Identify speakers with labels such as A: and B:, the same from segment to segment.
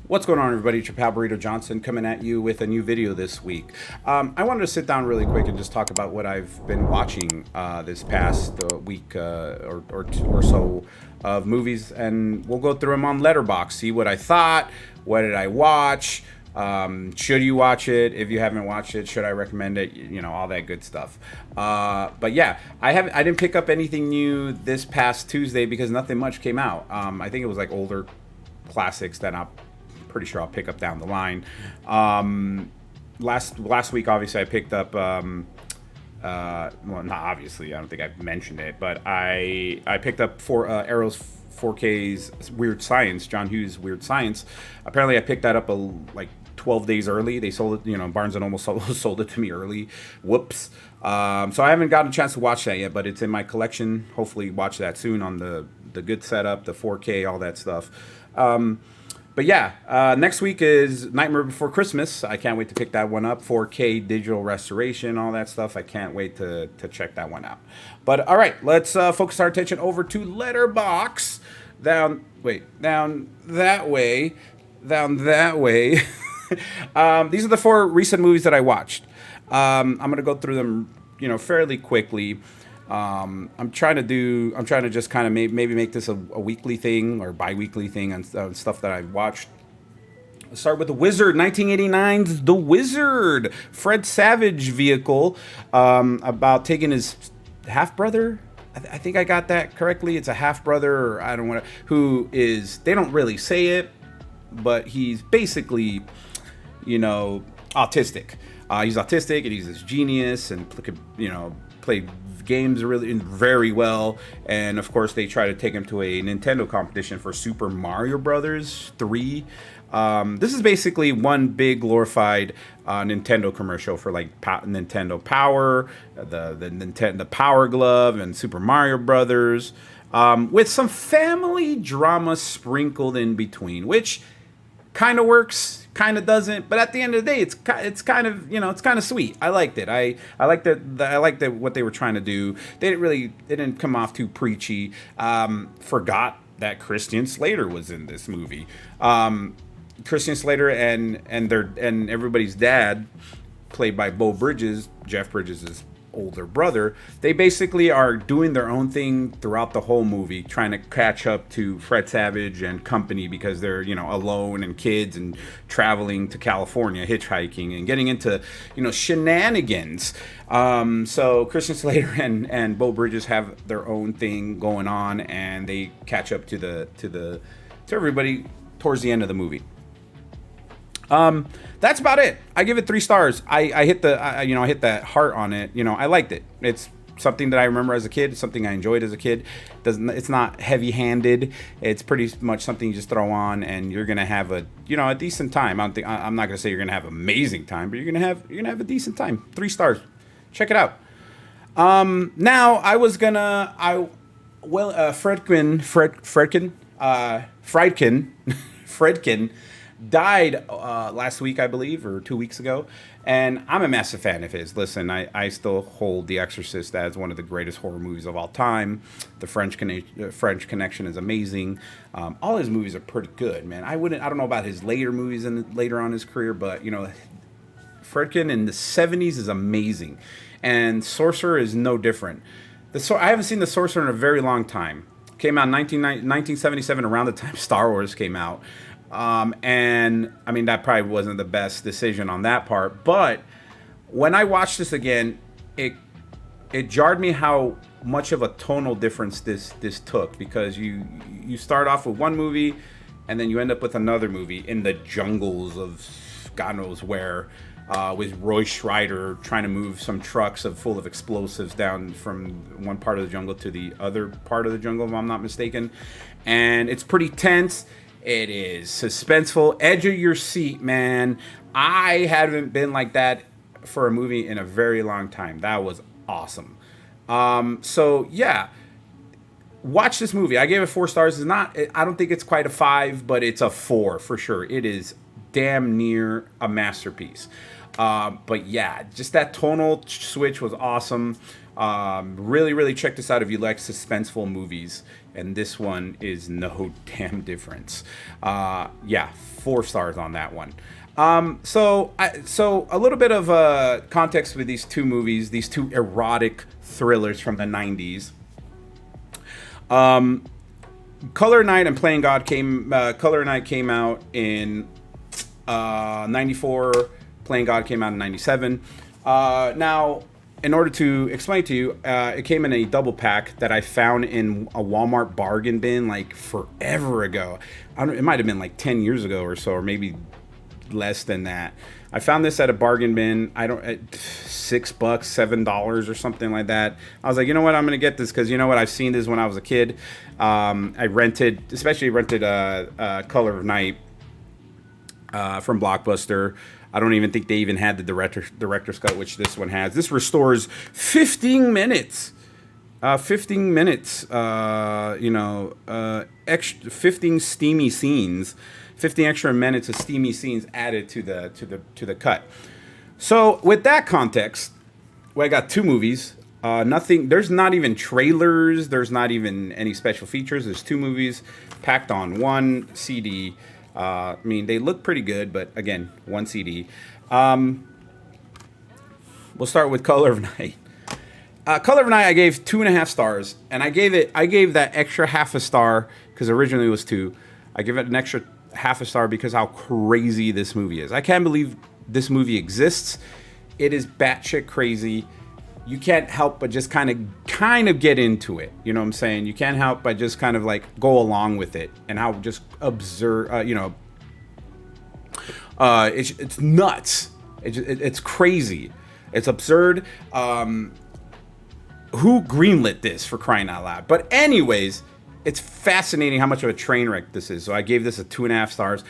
A: What's going on, everybody? It's your pal Burrito Johnson coming at you with a new video this week. I wanted to sit down really quick and just talk about what I've been watching this past week or so of movies, and we'll go through them on Letterboxd, see what I thought, what did I watch, should you watch it? If you haven't watched it, should I recommend it? You know, all that good stuff. But yeah, I didn't pick up anything new this past Tuesday because nothing much came out. I think it was like older classics that I'm pretty sure I'll pick up down the line. Last week, obviously, I picked up. Well, not obviously. I don't think I've mentioned it, but I picked up Arrow's 4K's Weird Science, John Hughes' Weird Science. Apparently, I picked that up like 12 days early. They sold it, Barnes and Noble sold it to me early. Whoops. So I haven't gotten a chance to watch that yet, but it's in my collection. Hopefully watch that soon on the good setup, the 4K, all that stuff. But yeah, next week is Nightmare Before Christmas. I can't wait to pick that one up. 4K digital restoration, all that stuff. I can't wait to check that one out. But all right, let's focus our attention over to Letterboxd. Down that way. These are the four recent movies that I watched. I'm gonna go through them, fairly quickly. I'm trying to just kind of maybe make this a weekly thing or bi-weekly thing on stuff that I've watched. Let's start with The Wizard, 1989's The Wizard, Fred Savage vehicle, about taking his half-brother. I think I got that correctly. It's a half-brother, or I don't want to, who is, they don't really say it, but he's basically, autistic. He's autistic and he's this genius and could, play games really very well, and of course they try to take him to a Nintendo competition for Super Mario Brothers 3. This is basically one big glorified Nintendo commercial for like Nintendo Power, the Power Glove, and Super Mario Brothers, with some family drama sprinkled in between, which kind of works, kind of doesn't, but at the end of the day, it's kind of, it's kind of sweet. I liked it. I liked that what they were trying to do. They didn't come off too preachy. Forgot that Christian Slater was in this movie. Christian Slater and everybody's dad, played by Jeff Bridges' older brother. They basically are doing their own thing throughout the whole movie, trying to catch up to Fred Savage and company because they're, alone and kids and traveling to California, hitchhiking and getting into, shenanigans. So Christian Slater and Bo Bridges have their own thing going on, and they catch up to everybody towards the end of the movie. That's about it. I give it 3 stars. I hit that heart on it. I liked it. It's something that I remember as a kid. It's something I enjoyed as a kid. It's not heavy-handed. It's pretty much something you just throw on and you're gonna have a decent time. I'm not gonna say you're gonna have an amazing time, but you're gonna have a decent time. 3 stars. Check it out. Now Fredkin died last week, I believe, or 2 weeks ago, and I'm a massive fan of his. Listen, I still hold The Exorcist as one of the greatest horror movies of all time. The French Connection is amazing. All his movies are pretty good, man. I don't know about his later movies and later on in his career, but Fredkin in the 70s is amazing, and Sorcerer is no different. I haven't seen The Sorcerer in a very long time. Came out in 1977, around the time Star Wars came out. And I mean, that probably wasn't the best decision on that part, but when I watched this again, it jarred me how much of a tonal difference this took, because you start off with one movie and then you end up with another movie in the jungles of God knows where, with Roy Schreider trying to move some trucks full of explosives down from one part of the jungle to the other part of the jungle, if I'm not mistaken. And it's pretty tense. It is suspenseful, edge of your seat, man. I haven't been like that for a movie in a very long time. That was awesome. So yeah, watch this movie. I gave it 4 stars. I don't think it's quite a 5, but it's a 4 for sure. It is damn near a masterpiece. But yeah, just that tonal switch was awesome. Really, really check this out if you like suspenseful movies. And this one is no damn difference. Yeah, 4 stars on that one. So a little bit of context with these two movies, these two erotic thrillers from the 90s. Color Night and Playing God Color Night came out in 94. Playing God came out in 97. Now, in order to explain to you, it came in a double pack that I found in a Walmart bargain bin like forever ago. It might have been like 10 years ago or so, or maybe less than that. I found this at a bargain bin. At $6, $7 or something like that. I was like, you know what, I'm gonna get this because you know what, I've seen this when I was a kid. I rented Color of Night from Blockbuster. I don't even think they even had the director's cut, which this one has. This restores 15 minutes. 15 minutes. Extra 15 steamy scenes. 15 extra minutes of steamy scenes added to the cut. So with that context, I got 2 movies. Nothing. There's not even trailers. There's not even any special features. There's 2 movies packed on 1 CD. I mean, they look pretty good, but again, 1 CD. We'll start with Color of Night. Color of Night, I gave 2.5 stars, and I gave that extra half a star because originally it was 2. I give it an extra half a star because how crazy this movie is. I can't believe this movie exists. It is batshit crazy. You can't help but just kind of get into it. You know what I'm saying? You can't help but just kind of like go along with it and how just absurd, it's nuts. It's crazy. It's absurd. Who greenlit this, for crying out loud? But anyways, it's fascinating how much of a train wreck this is. So I gave this a 2.5 stars.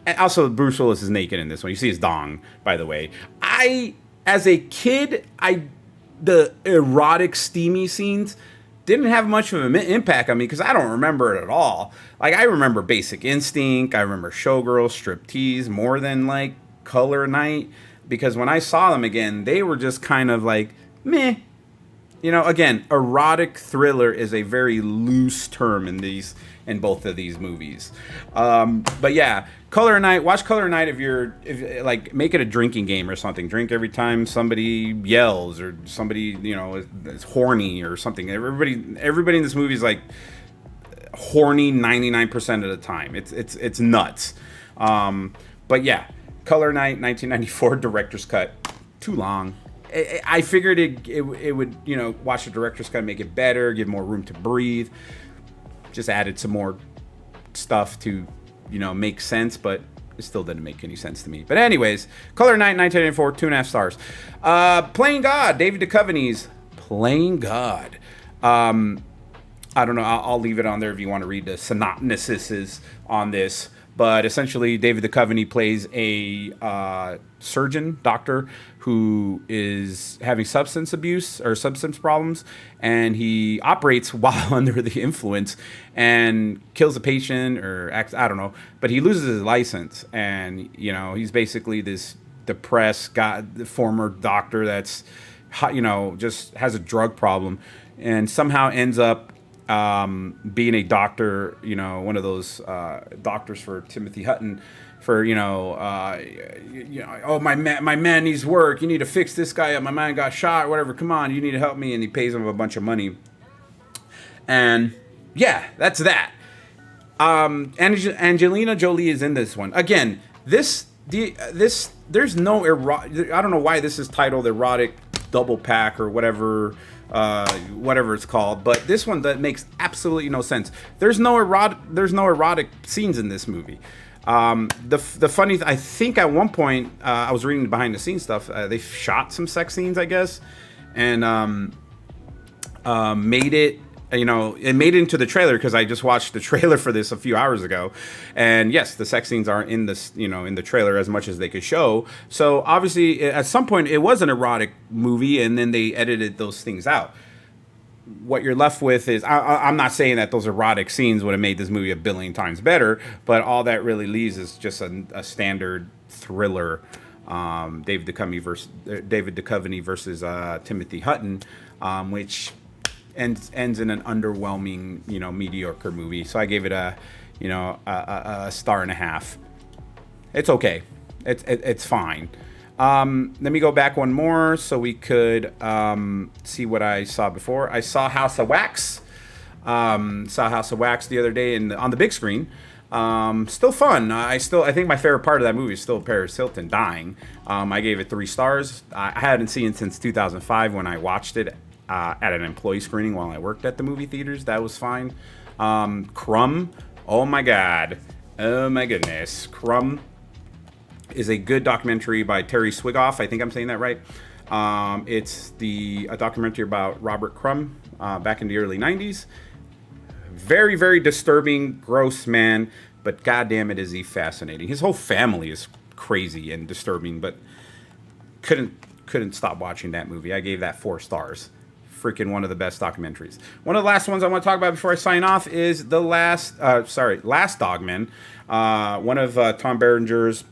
A: And also, Bruce Willis is naked in this one. You see his dong, by the way. As a kid, the erotic, steamy scenes didn't have much of an impact on me because I don't remember it at all. Like, I remember Basic Instinct. I remember Showgirls, Striptease more than, like, Color Night. Because when I saw them again, they were just kind of like, meh. You know, again, erotic thriller is a very loose term in both of these movies. But yeah, Color Night. Watch Color Night if like, make it a drinking game or something. Drink every time somebody yells or somebody is horny or something. Everybody in this movie is like horny 99% of the time. It's nuts. But yeah, Color Night, 1994 director's cut. Too long. I figured it would, watch the director's cut, make it better, give more room to breathe. Just added some more stuff to, make sense, but it still didn't make any sense to me. But anyways, Color Night, 1994, 2.5 stars. Playing God, David Duchovny's Playing God. I don't know. I'll leave it on there if you want to read the synopsises on this. But essentially, David Duchovny plays a doctor who is having substance abuse or substance problems, and he operates while under the influence and kills a patient or acts, I don't know, but he loses his license, and he's basically this depressed guy, the former doctor that's just has a drug problem, and somehow ends up being a doctor, one of those doctors for Timothy Hutton, for oh, my man needs work. You need to fix this guy up. My man got shot. Whatever. Come on, you need to help me. And he pays him a bunch of money. And yeah, that's that. Angelina Jolie is in this one again. There's no erotic. I don't know why this is titled erotic double pack or whatever it's called, but this one that makes absolutely no sense. There's no erotic scenes in this movie. The funny, I think at one point I was reading behind the scenes stuff. They shot some sex scenes, I guess, and made it. It made it into the trailer because I just watched the trailer for this a few hours ago, and yes, the sex scenes aren't in this, in the trailer as much as they could show. So obviously, at some point, it was an erotic movie, and then they edited those things out. What you're left with is, I'm not saying that those erotic scenes would have made this movie a billion times better, but all that really leaves is just a standard thriller David Duchovny versus Timothy Hutton, which ends in an underwhelming, mediocre movie. So I gave it a star and a half. It's okay. It's fine. Let me go back one more so we could see what I saw before. I saw House of Wax. Saw House of Wax the other day on the big screen. Still fun. I think my favorite part of that movie is still Paris Hilton dying. I gave it 3 stars. I hadn't seen it since 2005 when I watched it at an employee screening while I worked at the movie theaters. That was fine. Crumb. Oh my God. Oh my goodness. Crumb is a good documentary by Terry Swigoff. I think I'm saying that right. It's a documentary about Robert Crumb back in the early 90s. Very, very disturbing, gross man, but goddamn it is he fascinating. His whole family is crazy and disturbing, but couldn't stop watching that movie. I gave that 4 stars. Freaking one of the best documentaries. One of the last ones I want to talk about before I sign off is Last Dogman. One of Tom Berenger's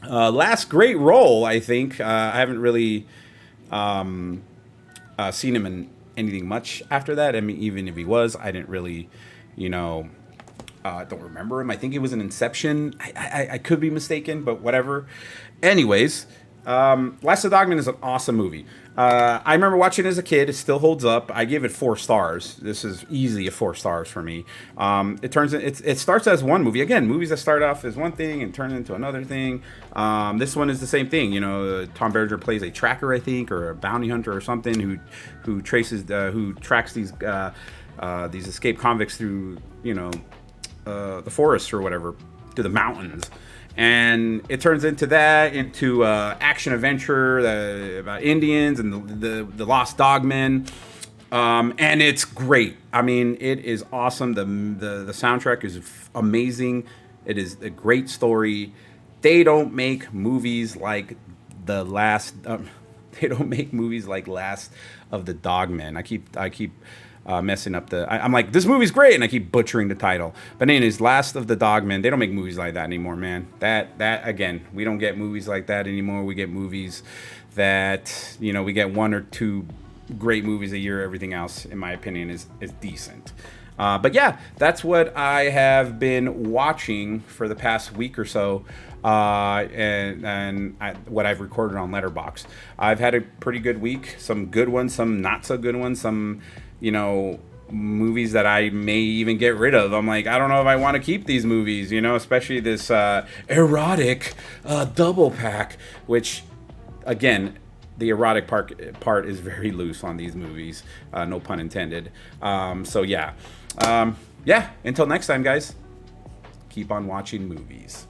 A: last great role, I think. I haven't really seen him in anything much after that. I mean, even if he was, I didn't really, don't remember him. I think he was in Inception. I could be mistaken, but whatever. Anyways, Last Dogman is an awesome movie. I remember watching it as a kid. It still holds up. I give it 4 stars. This is easily a 4 stars for me. It starts as one movie. Again, movies that start off as one thing and turn into another thing. This one is the same thing. Tom Berenger plays a tracker, I think, or a bounty hunter or something who tracks these escaped convicts through the forests or whatever, to the mountains. And it turns into action adventure about Indians and the Lost Dogmen, and it's great. I mean, it is awesome. The soundtrack is amazing. It is a great story. They don't make movies like Last of the Dogmen. I keep messing up I'm like, this movie's great, and I keep butchering the title. But anyways, Last of the Dogmen, they don't make movies like that anymore, man. That again, we don't get movies like that anymore. We get movies that, we get 1 or 2 great movies a year. Everything else, in my opinion, is decent. But yeah, that's what I have been watching for the past week or so, and what I've recorded on Letterboxd. I've had a pretty good week. Some good ones, some not so good ones, some movies that I may even get rid of. I'm like, I don't know if I want to keep these movies, especially this erotic double pack, which, again, the erotic part is very loose on these movies, no pun intended. So yeah, until next time, guys, keep on watching movies.